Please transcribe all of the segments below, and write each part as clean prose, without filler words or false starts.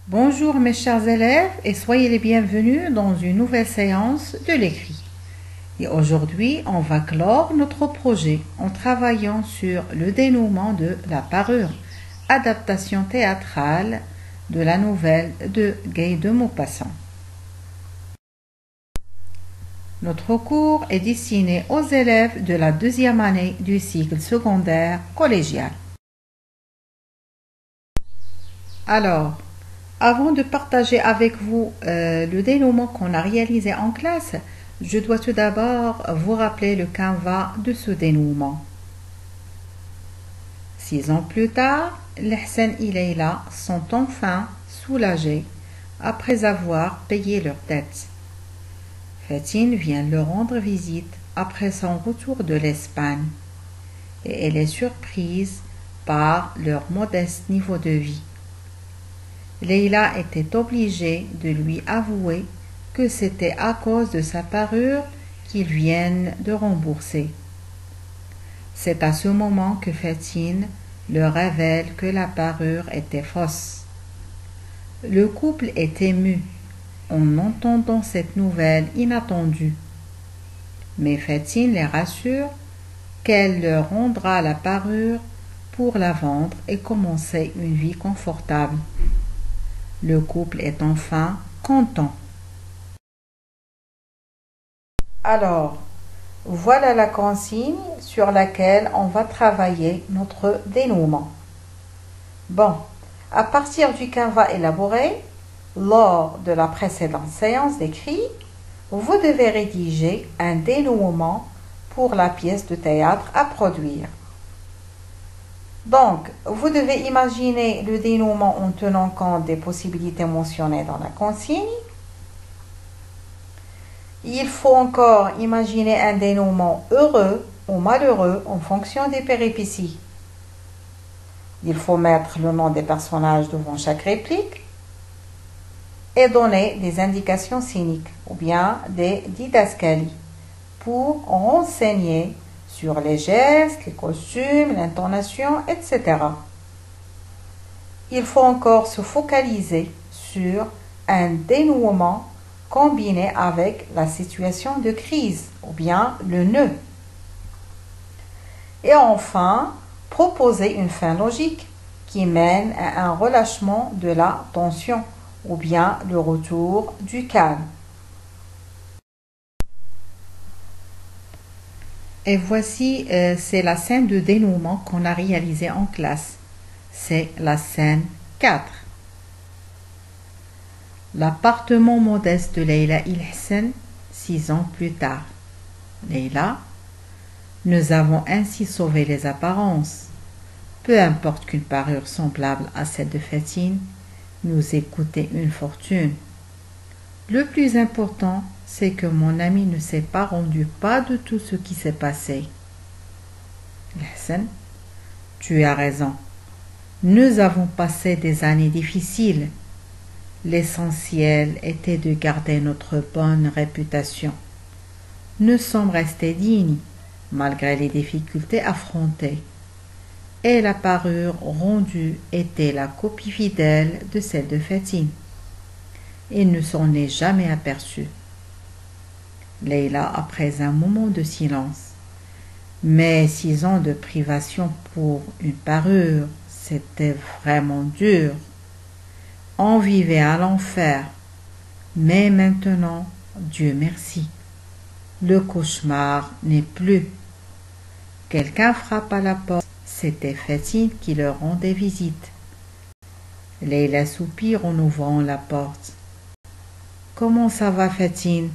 Bonjour mes chers élèves et soyez les bienvenus dans une nouvelle séance de l'écrit. Et aujourd'hui, on va clore notre projet en travaillant sur le dénouement de la parure, adaptation théâtrale de la nouvelle de Guy de Maupassant. Notre cours est destiné aux élèves de la deuxième année du cycle secondaire collégial. Alors, avant de partager avec vous le dénouement qu'on a réalisé en classe, je dois tout d'abord vous rappeler le canevas de ce dénouement. 6 ans plus tard, Lehsen et Leila sont enfin soulagés après avoir payé leur dette. Fatine vient leur rendre visite après son retour de l'Espagne et elle est surprise par leur modeste niveau de vie. Leila était obligée de lui avouer que c'était à cause de sa parure qu'ils viennent de rembourser. C'est à ce moment que Fatine leur révèle que la parure était fausse. Le couple est ému en entendant cette nouvelle inattendue. Mais Fatine les rassure qu'elle leur rendra la parure pour la vendre et commencer une vie confortable. Le couple est enfin content. Alors, voilà la consigne sur laquelle on va travailler notre dénouement. Bon, à partir du canevas élaboré, lors de la précédente séance d'écrit, vous devez rédiger un dénouement pour la pièce de théâtre à produire. Donc, vous devez imaginer le dénouement en tenant compte des possibilités mentionnées dans la consigne. Il faut encore imaginer un dénouement heureux ou malheureux en fonction des péripéties. Il faut mettre le nom des personnages devant chaque réplique et donner des indications scéniques ou bien des didascalies pour renseigner sur les gestes, les costumes, l'intonation, etc. Il faut encore se focaliser sur un dénouement combiné avec la situation de crise ou bien le nœud. Et enfin, proposer une fin logique qui mène à un relâchement de la tension ou bien le retour du calme. Et voici, c'est la scène de dénouement qu'on a réalisée en classe. C'est la scène 4. L'appartement modeste de Leila et Lehsen, 6 ans plus tard. Leila, nous avons ainsi sauvé les apparences. Peu importe qu'une parure semblable à celle de Fatine nous ait coûté une fortune. Le plus important, c'est que mon ami ne s'est pas rendu pas de tout ce qui s'est passé. Lehsen, tu as raison. Nous avons passé des années difficiles. L'essentiel était de garder notre bonne réputation. Nous sommes restés dignes, malgré les difficultés affrontées. Et la parure rendue était la copie fidèle de celle de Fatine. Il ne s'en est jamais aperçu. Leila, après un moment de silence. Mais 6 ans de privation pour une parure, c'était vraiment dur. On vivait à l'enfer. Mais maintenant, Dieu merci, le cauchemar n'est plus. Quelqu'un frappe à la porte. C'était Fatine qui leur rendait visite. Leila soupire en ouvrant la porte. Comment ça va, Fatine?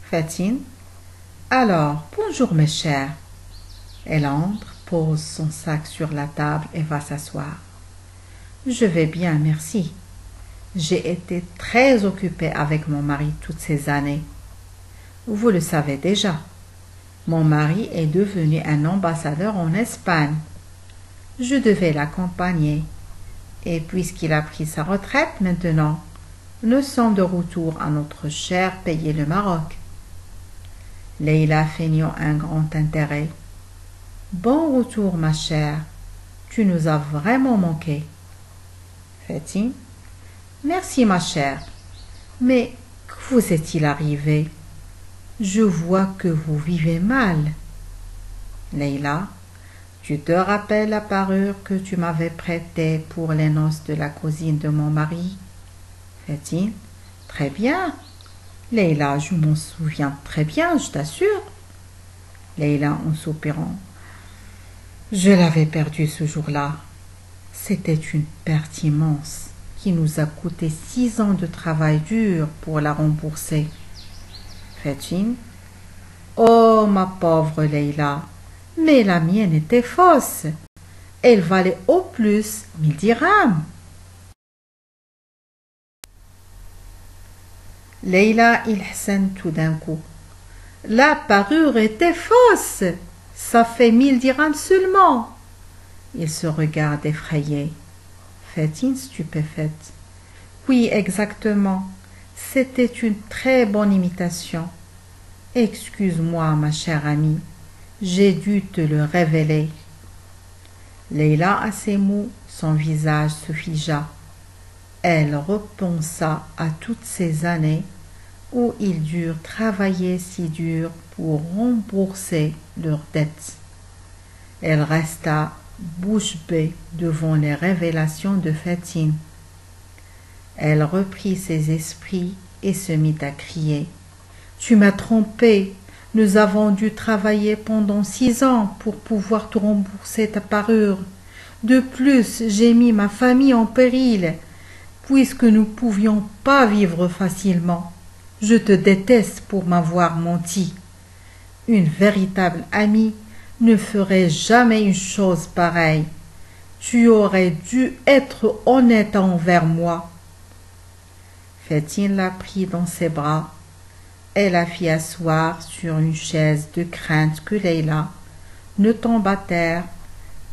Fatine. Alors, bonjour mes chers. Elle entre, pose son sac sur la table et va s'asseoir. Je vais bien, merci. J'ai été très occupée avec mon mari toutes ces années. Vous le savez déjà. Mon mari est devenu un ambassadeur en Espagne. Je devais l'accompagner. Et puisqu'il a pris sa retraite maintenant, nous sommes de retour à notre cher pays le Maroc. Leila feignant un grand intérêt. Bon retour, ma chère. Tu nous as vraiment manqué. Fatine. Merci ma chère. Mais que vous est-il arrivé? Je vois que vous vivez mal. Leïla. Tu te rappelles la parure que tu m'avais prêtée pour les noces de la cousine de mon mari? Fatine. Très bien. Leïla, je m'en souviens très bien, je t'assure. Leïla en soupirant. Je l'avais perdue ce jour-là. C'était une perte immense qui nous a coûté 6 ans de travail dur pour la rembourser. Fatine. Oh, ma pauvre Leïla, mais la mienne était fausse. Elle valait au plus 1000 dirhams. Leïla il Hassan tout d'un coup. La parure était fausse. Ça fait 1000 dirhams seulement. Il se regarde effrayé. Fatine stupéfaite. Oui, exactement. C'était une très bonne imitation. Excuse-moi, ma chère amie. J'ai dû te le révéler. Leïla, à ces mots, son visage se figea. Elle repensa à toutes ces années où ils durent travailler si dur pour rembourser leurs dettes. Elle resta bouche bée devant les révélations de Fatine. Elle reprit ses esprits et se mit à crier. « Tu m'as trompée. Nous avons dû travailler pendant 6 ans pour pouvoir te rembourser ta parure. De plus, j'ai mis ma famille en péril, puisque nous ne pouvions pas vivre facilement. Je te déteste pour m'avoir menti. Une véritable amie ne ferait jamais une chose pareille. Tu aurais dû être honnête envers moi. » Fatine la prit dans ses bras et la fit asseoir sur une chaise de crainte que Leïla ne tombe à terre,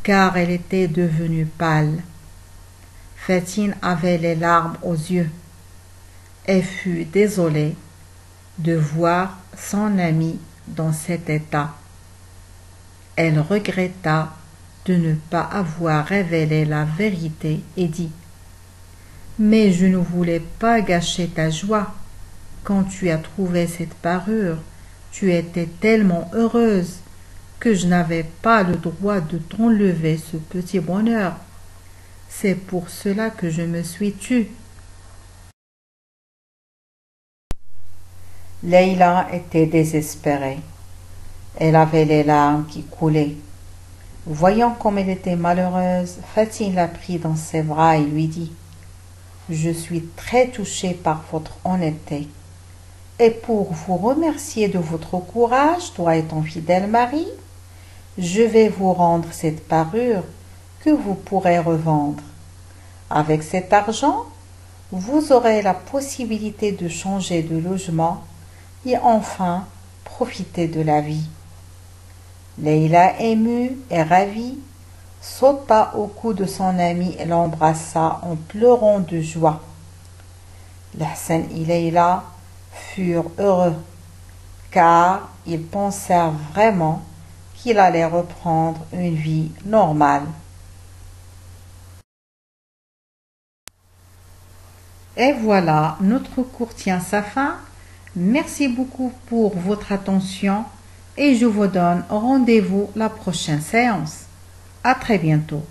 car elle était devenue pâle. Fatine avait les larmes aux yeux et fut désolée de voir son amie dans cet état. Elle regretta de ne pas avoir révélé la vérité et dit « Mais je ne voulais pas gâcher ta joie. Quand tu as trouvé cette parure, tu étais tellement heureuse que je n'avais pas le droit de t'enlever ce petit bonheur. C'est pour cela que je me suis tue. » Leïla était désespérée. Elle avait les larmes qui coulaient. Voyant comme elle était malheureuse, Fatine la prit dans ses bras et lui dit « Je suis très touchée par votre honnêteté. Et pour vous remercier de votre courage, toi et ton fidèle mari, je vais vous rendre cette parure que vous pourrez revendre. Avec cet argent, vous aurez la possibilité de changer de logement et enfin profiter de la vie. » Leïla, émue et ravie, sauta au cou de son ami et l'embrassa en pleurant de joie. Hassan et Leïla furent heureux, car ils pensèrent vraiment qu'il allait reprendre une vie normale. Et voilà, notre cours tient sa fin. Merci beaucoup pour votre attention et je vous donne rendez-vous la prochaine séance. À très bientôt.